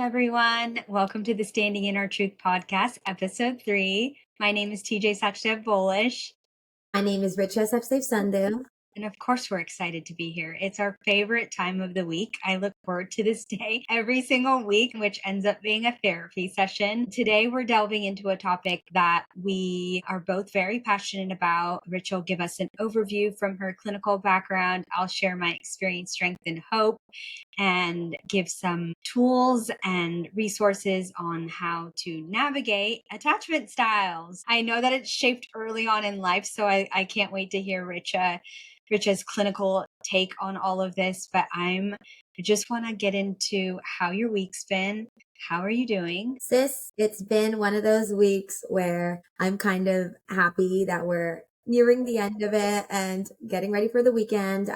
everyone. Welcome to the Standing in Our Truth podcast, episode 3. My name is TJ Sachdev Bolish. My name is Richa Sachdev Sandhu. And of course, we're excited to be here. It's our favorite time of the week. I look forward to this day every single week, which ends up being a therapy session. Today, we're delving into a topic that we are both very passionate about. Rich will give us an overview from her clinical background. I'll share my experience, strength, and hope, and give some tools and resources on how to navigate attachment styles. I know that it's shaped early on in life, so I can't wait to hear Richa's clinical take on all of this, but I just want to get into how your week's been. How are you doing? Sis, it's been one of those weeks where I'm kind of happy that we're nearing the end of it and getting ready for the weekend.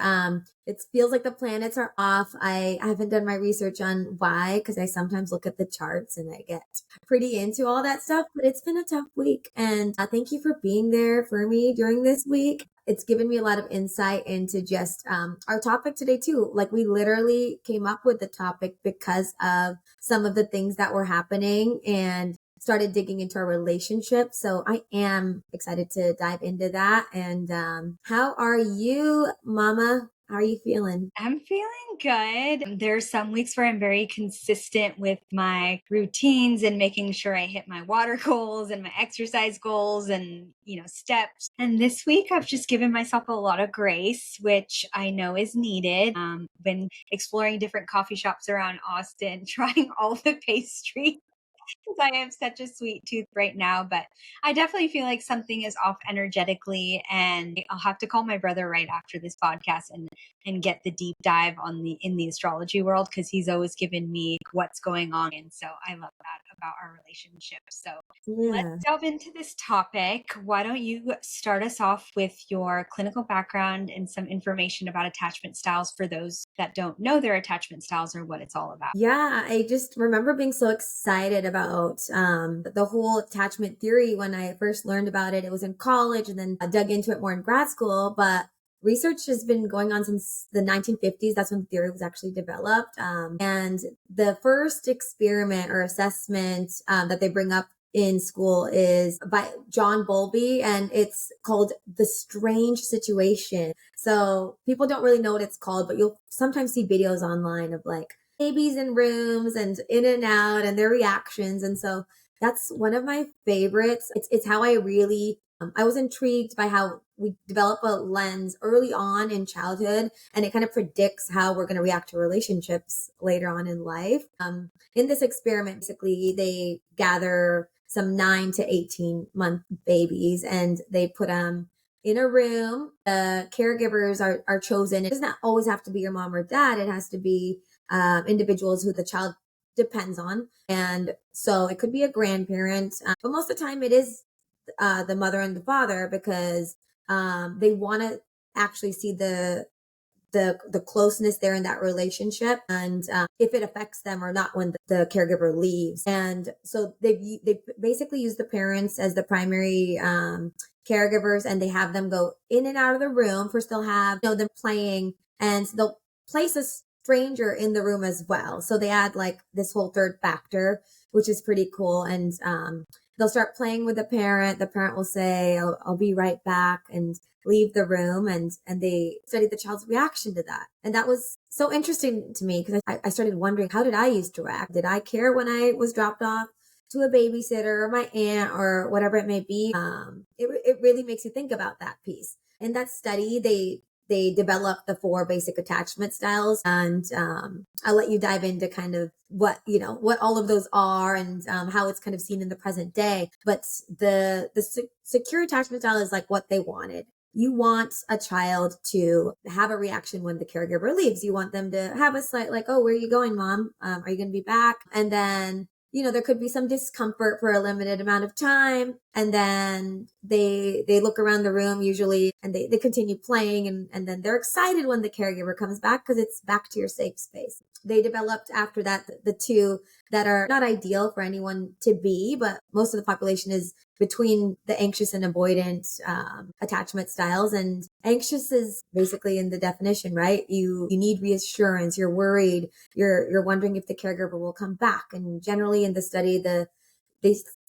It feels like the planets are off. I haven't done my research on why, because I sometimes look at the charts and I get pretty into all that stuff, but it's been a tough week. And thank you for being there for me during this week. It's given me a lot of insight into just our topic today too. Like, we literally came up with the topic because of some of the things that were happening and started digging into our relationship. So I am excited to dive into that. And how are you, Mama? How are you feeling? I'm feeling good. There's some weeks where I'm very consistent with my routines and making sure I hit my water goals and my exercise goals and, steps. And this week I've just given myself a lot of grace, which I know is needed. Been exploring different coffee shops around Austin, trying all the pastries, because I have such a sweet tooth right now, but I definitely feel like something is off energetically, and I'll have to call my brother right after this podcast and get the deep dive in the astrology world, because he's always given me what's going on, and so I love that about our relationship. So let's delve into this topic. Why don't you start us off with your clinical background and some information about attachment styles for those that don't know their attachment styles or what it's all about? Yeah, I just remember being so excited about the whole attachment theory when I first learned about it. It was in college, and then I dug into it more in grad school. But research has been going on since the 1950s. That's when the theory was actually developed. And the first experiment or assessment that they bring up in school is by John Bowlby, and it's called the strange situation. So people don't really know what it's called, but you'll sometimes see videos online of like babies in rooms and in and out and their reactions. And so that's one of my favorites. It's how I really, I was intrigued by how we develop a lens early on in childhood, and it kind of predicts how we're going to react to relationships later on in life. In this experiment, basically, they gather some 9 to 18-month babies and they put them in a room. The caregivers are chosen. It does not always have to be your mom or dad. It has to be individuals who the child depends on. And so it could be a grandparent, but most of the time it is the mother and the father, because they want to actually see the closeness there in that relationship, and if it affects them or not when the caregiver leaves. And so they basically use the parents as the primary caregivers, and they have them go in and out of the room. First they'll have them playing, and they'll place a stranger in the room as well. So they add like this whole third factor, which is pretty cool. And they'll start playing with the parent. The parent will say, I'll be right back, and leave the room. And they study the child's reaction to that. And that was so interesting to me, because I started wondering, how did I used to react? Did I care when I was dropped off to a babysitter or my aunt or whatever it may be? It really makes you think about that piece. In that study, they developed the 4 basic attachment styles, and I'll let you dive into kind of what all of those are, and how it's kind of seen in the present day. But the secure attachment style is like what they wanted. You want a child to have a reaction when the caregiver leaves. You want them to have a slight like, oh, where are you going, mom? Are you going to be back? And then there could be some discomfort for a limited amount of time. And then they look around the room usually, and they continue playing. And then they're excited when the caregiver comes back, because it's back to your safe space. they developed after that the two that are not ideal for anyone to be, but most of the population is between the anxious and avoidant attachment styles. And anxious is basically in the definition, right? You need reassurance, you're worried, you're wondering if the caregiver will come back. And generally in the study, they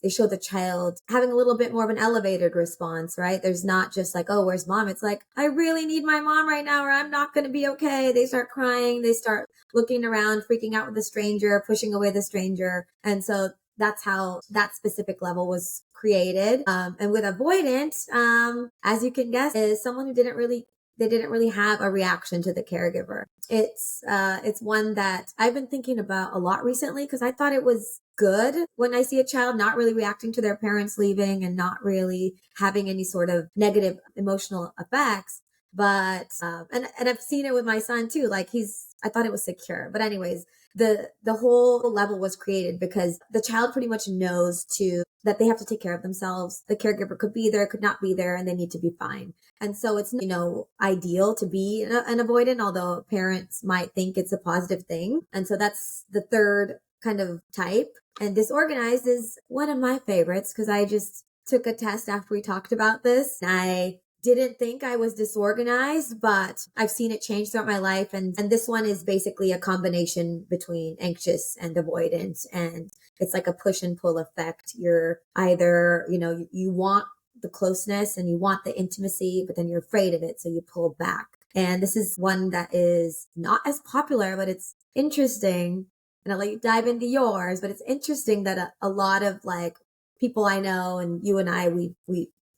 they show the child having a little bit more of an elevated response, right? There's not just like, oh, where's mom? It's like, I really need my mom right now, or I'm not going to be okay. They start crying. They start looking around, freaking out with the stranger, pushing away the stranger. And so that's how that specific level was created. And with avoidant, as you can guess, is someone who they didn't really have a reaction to the caregiver. It's one that I've been thinking about a lot recently because I thought it was good when I see a child not really reacting to their parents leaving and not really having any sort of negative emotional effects. But and I've seen it with my son too. Like I thought it was secure. But anyways, the whole level was created because the child pretty much knows that they have to take care of themselves. The caregiver could be there, could not be there, and they need to be fine. And so it's, ideal to be an avoidant, although parents might think it's a positive thing. And so that's the third kind of type. And disorganized is one of my favorites because I just took a test after we talked about this. And I didn't think I was disorganized, but I've seen it change throughout my life. And this one is basically a combination between anxious and avoidant. And it's like a push and pull effect. You're either, you want the closeness and you want the intimacy, but then you're afraid of it. So you pull back. And this is one that is not as popular, but it's interesting. And I'll let you dive into yours, but it's interesting that a lot of like people I know and you and I, we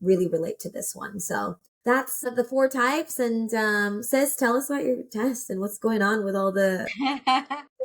really relate to this one. So that's the four types. And sis, tell us about your test and what's going on with all the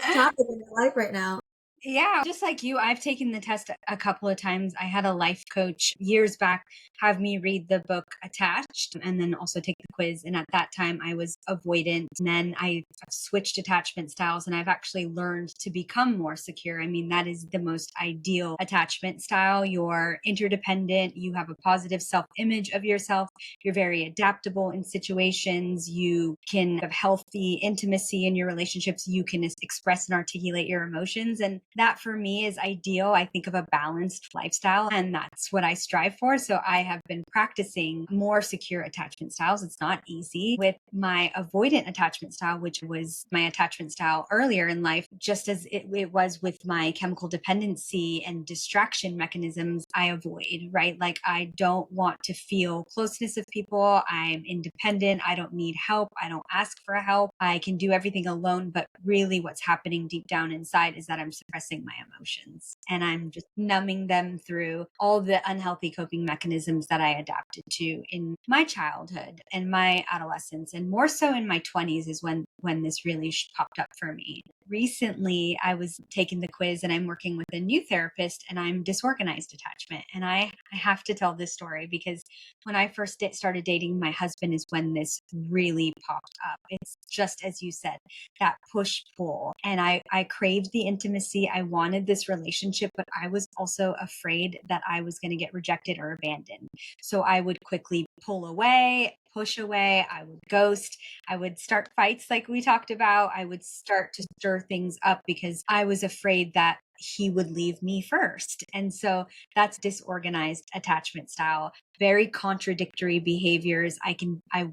topic in your life right now. Yeah, just like you, I've taken the test a couple of times. I had a life coach years back have me read the book Attached and then also take the quiz. And at that time, I was avoidant. And then I switched attachment styles and I've actually learned to become more secure. I mean, that is the most ideal attachment style. You're interdependent, you have a positive self image of yourself, you're very adaptable in situations, you can have healthy intimacy in your relationships, you can express and articulate your emotions. And that for me is ideal. I think of a balanced lifestyle and that's what I strive for. So I have been practicing more secure attachment styles. It's not easy with my avoidant attachment style, which was my attachment style earlier in life, just as it was with my chemical dependency and distraction mechanisms I avoid, right? Like I don't want to feel closeness of people. I'm independent. I don't need help. I don't ask for help. I can do everything alone. But really what's happening deep down inside is that I'm suppressing my emotions and I'm just numbing them through all the unhealthy coping mechanisms that I adapted to in my childhood and my adolescence, and more so in my 20s is when this really popped up for me. Recently, I was taking the quiz and I'm working with a new therapist and I'm disorganized attachment. And I have to tell this story because when I first started dating my husband is when this really popped up. It's just as you said, that push pull. And I craved the intimacy. I wanted this relationship, but I was also afraid that I was going to get rejected or abandoned. So I would quickly pull away, push away. I would ghost. I would start fights like we talked about. I would start to stir things up because I was afraid that he would leave me first. And so that's disorganized attachment style, very contradictory behaviors. I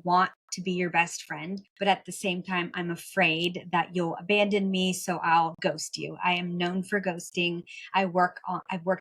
want to be your best friend, but at the same time, I'm afraid that you'll abandon me, so I'll ghost you. I am known for ghosting. I've worked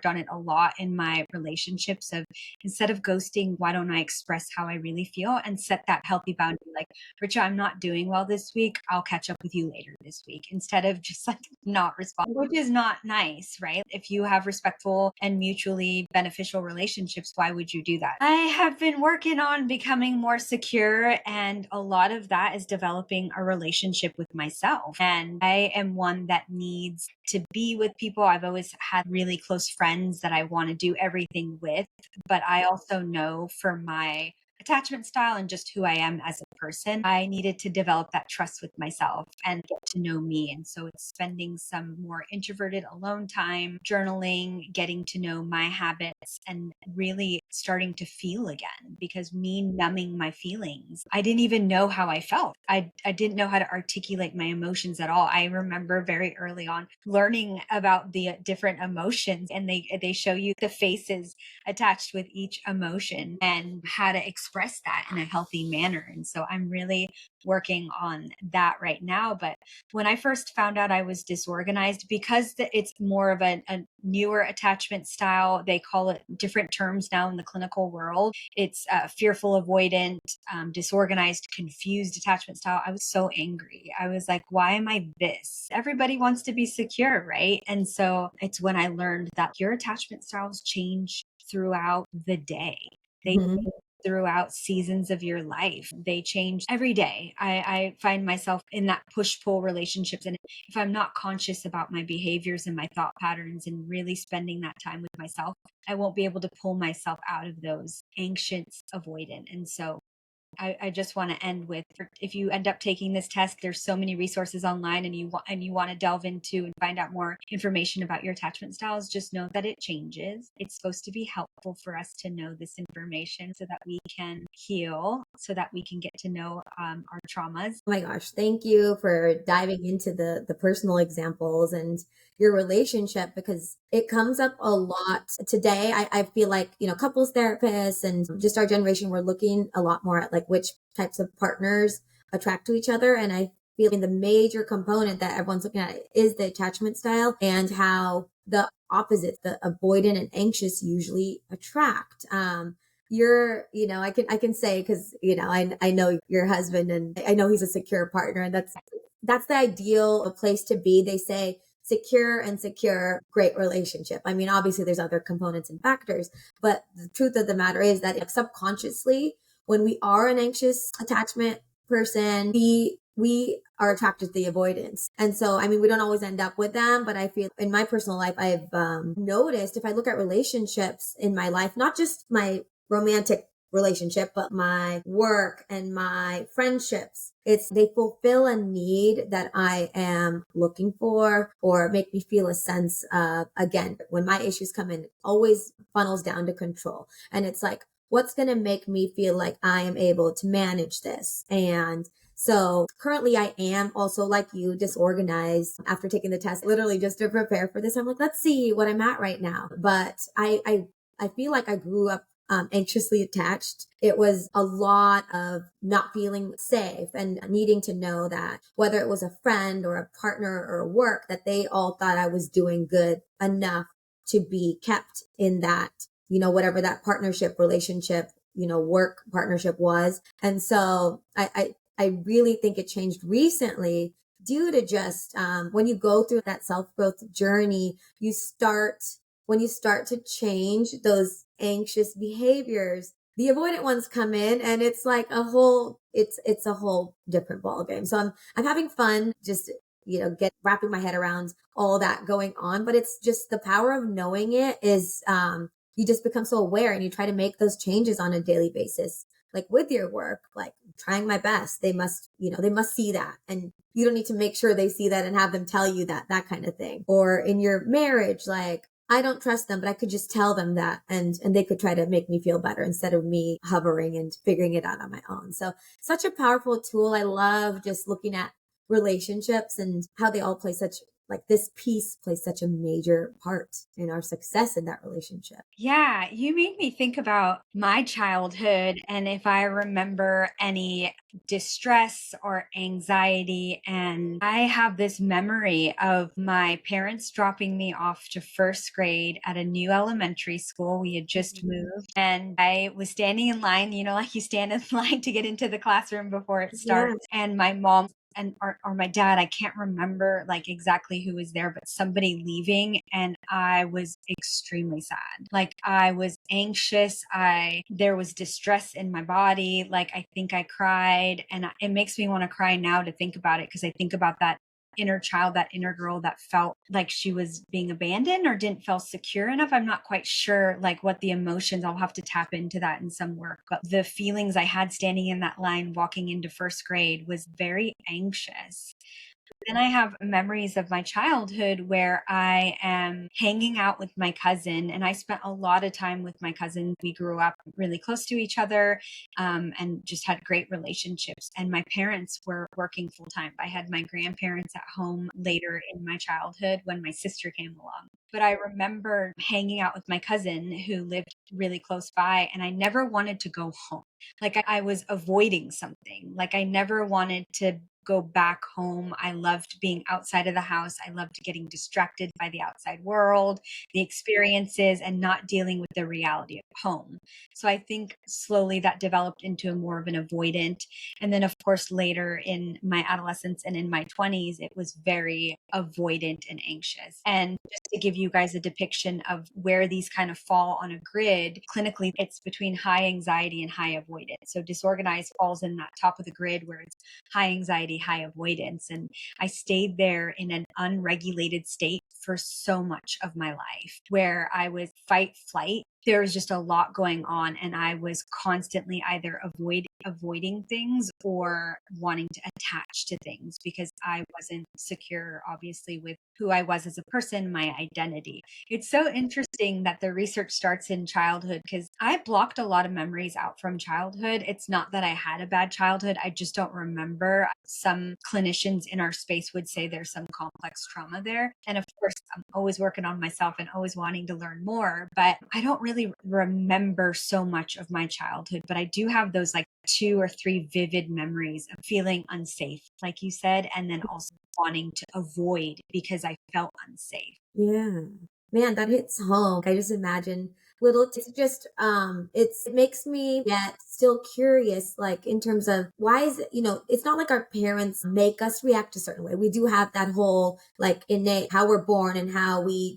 on it a lot in my relationships of instead of ghosting, why don't I express how I really feel and set that healthy boundary? Like, Richa, I'm not doing well this week. I'll catch up with you later this week instead of just like not responding, which is not nice, right? If you have respectful and mutually beneficial relationships, why would you do that? I have been working on becoming more secure, and a lot of that is developing a relationship with myself. And I am one that needs to be with people. I've always had really close friends that I want to do everything with, but I also know for my attachment style and just who I am as a person, I needed to develop that trust with myself and get to know me. And so it's spending some more introverted alone time, journaling, getting to know my habits, and really starting to feel again. Because me numbing my feelings, I didn't even know how I felt. I didn't know how to articulate my emotions at all. I remember very early on learning about the different emotions, and they show you the faces attached with each emotion and how to express that in a healthy manner. And so I'm really working on that right now. But when I first found out I was disorganized, because it's more of a newer attachment style, they call it different terms now in the clinical world. It's fearful avoidant, disorganized, confused attachment style. I was so angry. I was like, why am I this? Everybody wants to be secure, right? And so it's when I learned that your attachment styles change throughout the day. They Mhm. throughout seasons of your life. They change every day. I find myself in that push pull relationships. And if I'm not conscious about my behaviors and my thought patterns and really spending that time with myself, I won't be able to pull myself out of those anxious avoidant. And so I just want to end with, if you end up taking this test, there's so many resources online, and you want to delve into and find out more information about your attachment styles, just know that it changes. It's supposed to be helpful for us to know this information so that we can heal, so that we can get to know our traumas. Oh my gosh, thank you for diving into the personal examples and your relationship, because it comes up a lot today. I feel like, couples therapists and just our generation, we're looking a lot more at like which types of partners attract to each other. And I feel the major component that everyone's looking at is the attachment style, and how the opposite, the avoidant and anxious, usually attract. You're, I can say, because I know your husband, and I know he's a secure partner, and that's the ideal place to be. They say secure and secure, great relationship. I mean, obviously there's other components and factors, but the truth of the matter is that, like, subconsciously, when we are an anxious attachment person, we are attracted to the avoidance. And so, I mean, we don't always end up with them, but I feel in my personal life, I've noticed, if I look at relationships in my life, not just my romantic relationship, but my work and my friendships, they fulfill a need that I am looking for, or make me feel a sense of, again, when my issues come in, it always funnels down to control. And it's like, what's going to make me feel like I am able to manage this? And so currently I am also, like you, disorganized after taking the test, literally just to prepare for this. I'm like, let's see what I'm at right now. But I feel like I grew up anxiously attached. It was a lot of not feeling safe and needing to know that whether it was a friend or a partner or work, that they all thought I was doing good enough to be kept in that, whatever that partnership, relationship, work partnership was. And so I really think it changed recently, due to just when you go through that self-growth journey, when you start to change those anxious behaviors, the avoidant ones come in, and it's like it's a whole different ball game. So I'm having fun, just get wrapping my head around all that going on. But it's just the power of knowing it is, you just become so aware, and you try to make those changes on a daily basis. Like with your work, like trying my best, they must see that, and you don't need to make sure they see that and have them tell you that kind of thing. Or in your marriage, like, I don't trust them, but I could just tell them that, and they could try to make me feel better instead of me hovering and figuring it out on my own. So such a powerful tool. I love just looking at relationships and how they all play such, like, this piece plays such a major part in our success in that relationship. Yeah, you made me think about my childhood and if I remember any distress or anxiety. And I have this memory of my parents dropping me off to first grade at a new elementary school. We had just Mhm. moved, and I was standing in line, like you stand in line to get into the classroom before it Yeah. starts. And my mom and or my dad, I can't remember like exactly who was there, but somebody leaving, and I was extremely sad. Like, I was anxious, there was distress in my body. Like, I think I cried, and it makes me want to cry now to think about it, because I think about that inner child, that inner girl that felt like she was being abandoned or didn't feel secure enough. I'm not quite sure like what the emotions, I'll have to tap into that in some work. But the feelings I had standing in that line walking into first grade was very anxious. Then I have memories of my childhood where I am hanging out with my cousin, and I spent a lot of time with my cousin. We grew up really close to each other, and just had great relationships. And my parents were working full time. I had my grandparents at home later in my childhood when my sister came along. But I remember hanging out with my cousin who lived really close by, and I never wanted to go home. Like I was avoiding something. Like I never wanted to go back home. I loved being outside of the house. I loved getting distracted by the outside world, the experiences, and not dealing with the reality of home. So I think slowly that developed into a more of an avoidant. And then, of course, later in my adolescence and in my 20s, it was very avoidant and anxious. And just to give you guys a depiction of where these kind of fall on a grid, clinically, it's between high anxiety and high avoidance. So disorganized falls in that top of the grid where it's high anxiety, high avoidance. And I stayed there in an unregulated state for so much of my life where I was fight, flight. There was just a lot going on, and I was constantly either avoiding things or wanting to attach to things because I wasn't secure, obviously, with who I was as a person, my identity. It's so interesting that the research starts in childhood because I blocked a lot of memories out from childhood. It's not that I had a bad childhood, I just don't remember. Some clinicians in our space would say there's some complex trauma there. And of course, I'm always working on myself and always wanting to learn more, but I don't really remember so much of my childhood. But I do have those like 2 or 3 vivid memories of feeling unsafe, like you said, and then also wanting to avoid because I felt unsafe. Yeah. Man, that hits home. I just imagine it's just it makes me get still curious, like in terms of why is it, it's not like our parents make us react a certain way. We do have that whole like innate how we're born and how we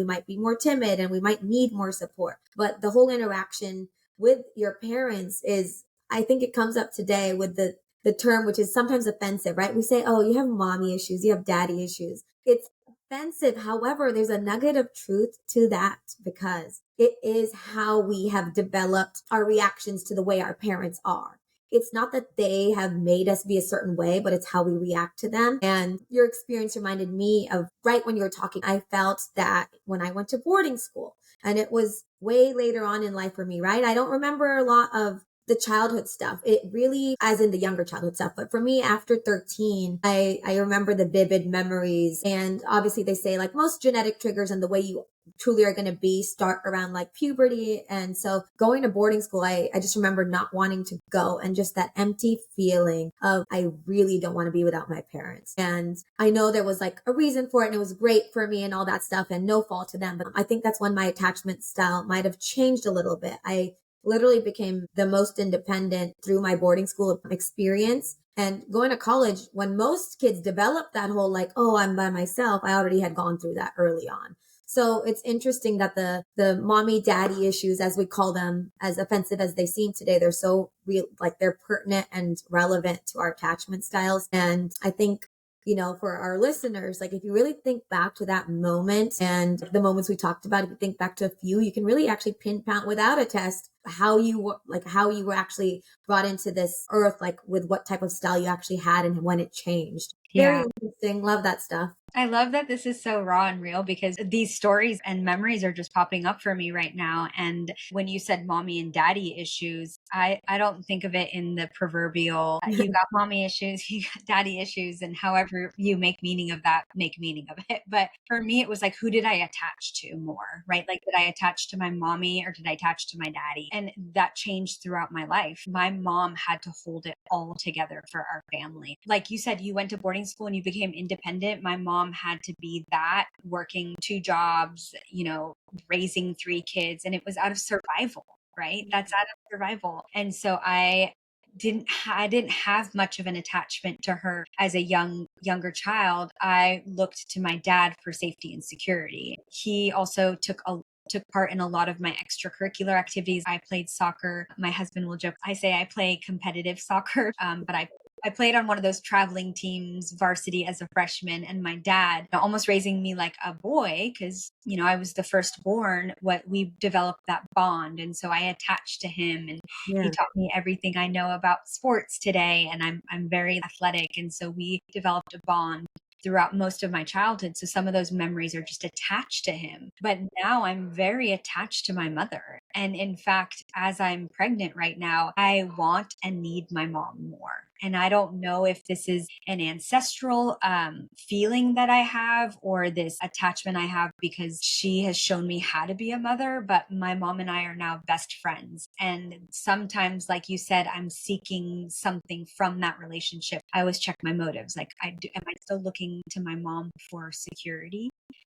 might be more timid and we might need more support. But the whole interaction with your parents is, I think it comes up today with the term, which is sometimes offensive, right? We say, oh, you have mommy issues, you have daddy issues. It's offensive. However, there's a nugget of truth to that because it is how we have developed our reactions to the way our parents are. It's not that they have made us be a certain way, but it's how we react to them. And your experience reminded me of right when you were talking, I felt that when I went to boarding school, and it was way later on in life for me, right? I don't remember a lot of the childhood stuff. It really, as in the younger childhood stuff. But for me, after 13, I remember the vivid memories. And obviously they say like most genetic triggers and the way you truly are going to be start around like puberty. And so going to boarding school, I just remember not wanting to go and just that empty feeling of, I really don't want to be without my parents. And I know there was like a reason for it and it was great for me and all that stuff and no fault to them. But I think that's when my attachment style might have changed a little bit. I literally became the most independent through my boarding school experience. And going to college, when most kids develop that whole like, oh, I'm by myself, I already had gone through that early on. So it's interesting that the mommy daddy issues, as we call them, as offensive as they seem today, they're so real, like they're pertinent and relevant to our attachment styles. And I think, for our listeners, like if you really think back to that moment and the moments we talked about, if you think back to a few, you can really actually pinpoint without a test how you were actually brought into this earth, like with what type of style you actually had and when it changed. Very Yeah. interesting. Love that stuff. I love that this is so raw and real because these stories and memories are just popping up for me right now. And when you said mommy and daddy issues, I don't think of it in the proverbial, you got mommy issues, you got daddy issues, and however you make meaning of that, make meaning of it. But for me, it was like, who did I attach to more, right? Like, did I attach to my mommy or did I attach to my daddy? And that changed throughout my life. My mom had to hold it all together for our family. Like you said, you went to boarding school and you became independent. My mom had to be that, working 2 jobs, raising 3 kids, and it was out of survival, right? That's out of survival. And so I didn't have much of an attachment to her as a younger child. I looked to my dad for safety and security. He also took part in a lot of my extracurricular activities. I played soccer. My husband will joke, I say I play competitive soccer, but I I played on one of those traveling teams, varsity as a freshman, and my dad, almost raising me like a boy, because I was the firstborn. What we developed that bond, and so I attached to him, and he Yeah. taught me everything I know about sports today. And I'm very athletic, and so we developed a bond throughout most of my childhood. So some of those memories are just attached to him. But now I'm very attached to my mother. And in fact, as I'm pregnant right now, I want and need my mom more. And I don't know if this is an ancestral feeling that I have, or this attachment I have because she has shown me how to be a mother. But my mom and I are now best friends. And sometimes, like you said, I'm seeking something from that relationship. I always check my motives. Like, am I still looking to my mom for security?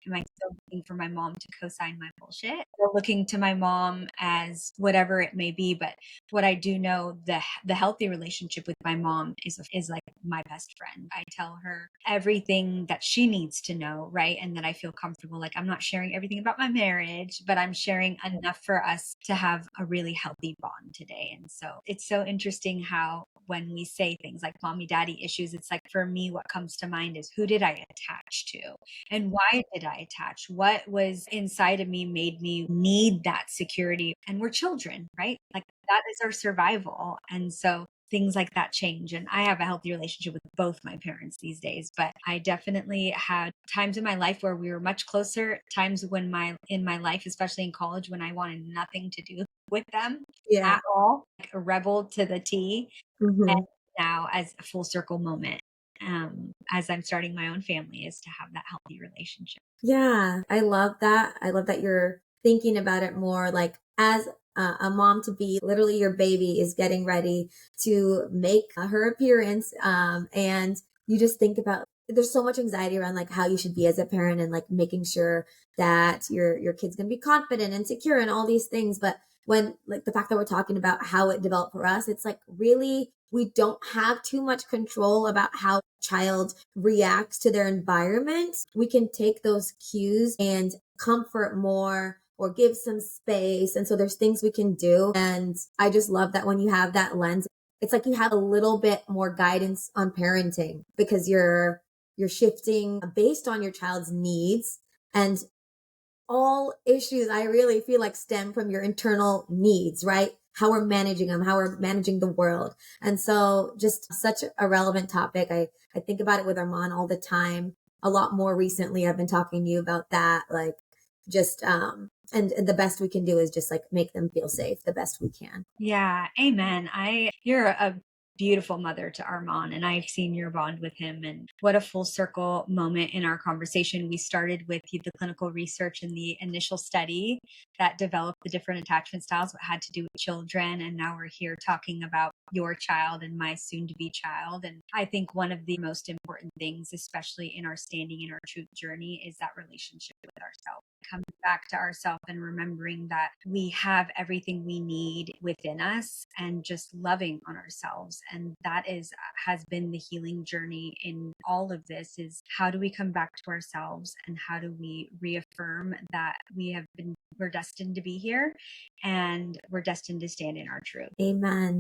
Am I still looking for my mom to co-sign my bullshit? Or looking to my mom as whatever it may be? But what I do know, the healthy relationship with my mom is like my best friend. I tell her everything that she needs to know, right? And that I feel comfortable. Like, I'm not sharing everything about my marriage, but I'm sharing enough for us to have a really healthy bond today. And so it's so interesting how when we say things like mommy daddy issues, it's like, for me, what comes to mind is, who did I attach to? And why did I attach? What was inside of me made me need that security? And we're children, right? Like, that is our survival. And so things like that change. And I have a healthy relationship with both my parents these days, but I definitely had times in my life where we were much closer, times when in my life, especially in college, when I wanted nothing to do with them Yeah. at all, like a rebel to the T. And Hmm. now, as a full circle moment, as I'm starting my own family, is to have that healthy relationship. Yeah, I love that. I love that you're thinking about it more like as a mom to be. Literally, your baby is getting ready to make her appearance. And you just think about, there's so much anxiety around like how you should be as a parent and like making sure that your kid's gonna be confident and secure and all these things. But when like the fact that we're talking about how it developed for us, it's like really we don't have too much control about how a child reacts to their environment. We can take those cues and comfort more or give some space. And so there's things we can do. And I just love that when you have that lens, it's like you have a little bit more guidance on parenting because you're shifting based on your child's needs. And all issues I really feel like stem from your internal needs, right? How we're managing them, how we're managing the world. And so just such a relevant topic. I think about it with Armand all the time. A lot more recently, I've been talking to you about that. Like just, and the best we can do is just like make them feel safe the best we can. Yeah, amen. You're a beautiful mother to Armand, and I've seen your bond with him. And what a full circle moment in our conversation. We started with the clinical research and the initial study that developed the different attachment styles, what had to do with children. And now we're here talking about your child and my soon to be child. And I think one of the most important things, especially in our standing in our truth journey, is that relationship with ourselves. Coming back to ourselves and remembering that we have everything we need within us, and just loving on ourselves. And that has been the healing journey in all of this, is how do we come back to ourselves, and how do we reaffirm that we're destined to be here, and we're destined to stand in our truth. Amen.